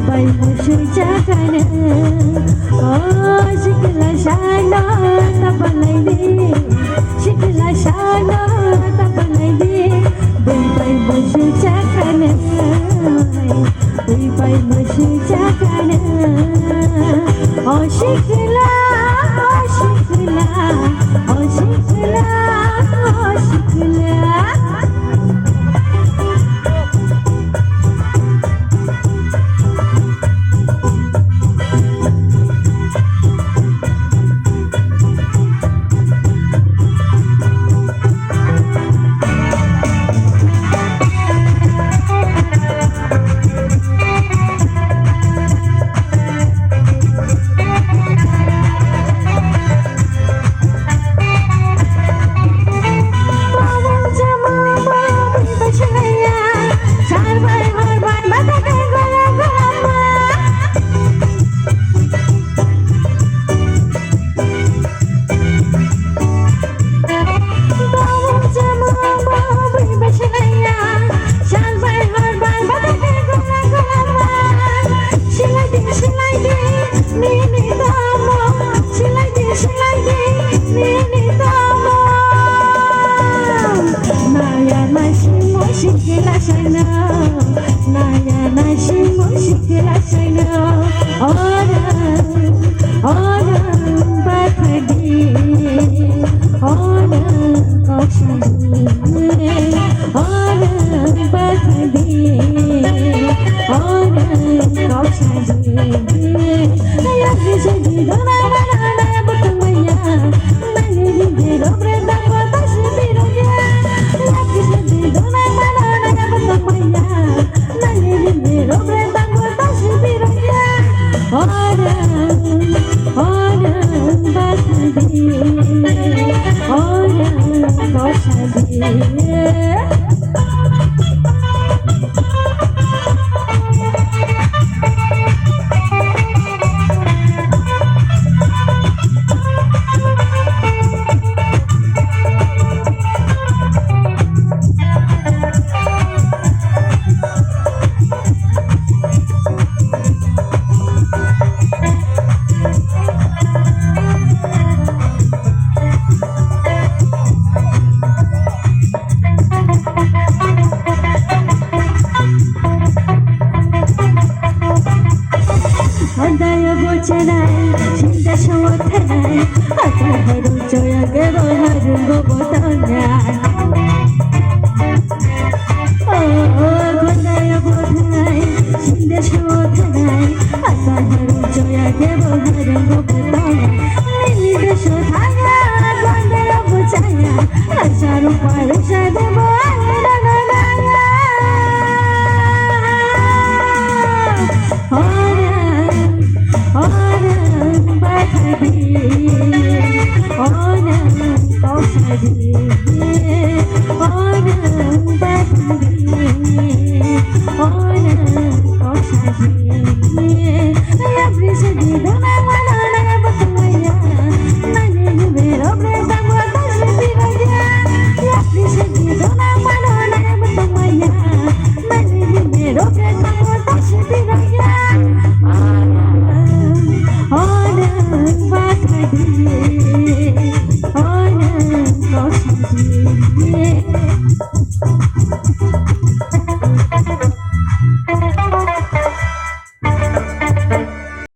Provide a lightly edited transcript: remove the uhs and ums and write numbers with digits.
bay musuh jangan oh sikla sana tapalai di sikla sana tapalai di bay musuh jangan bay musuh jangan oh sikla oh sikla oh sikla oh sikla Sikla sana, naya nasi sikla sana, orang berpergi, orang koksani, orang berpergi, orang koksani. Naya bisa di dalam naya bertemu, naya di dalam rendang batas birunya, naya bisa di dalam cinta semua tenai, aku harus jaya kebo harus bobotonya. Oh, kondaya botenai, cinta semua tenai, aku harus jaya kebo harus bobotonya. Ini besok tanya, kondaya bocanya, asal upaya saya boleh nanya. Orang berpergi, orang koksani, orang berpergi, orang koksani. Yang bisa di dalam mana naya bertemu, naya di belok rendang batas birunya. Yang bisa di dalam mana naya bertemu, naya di belok rendang batas birunya. Orang berpergi, orang koksani.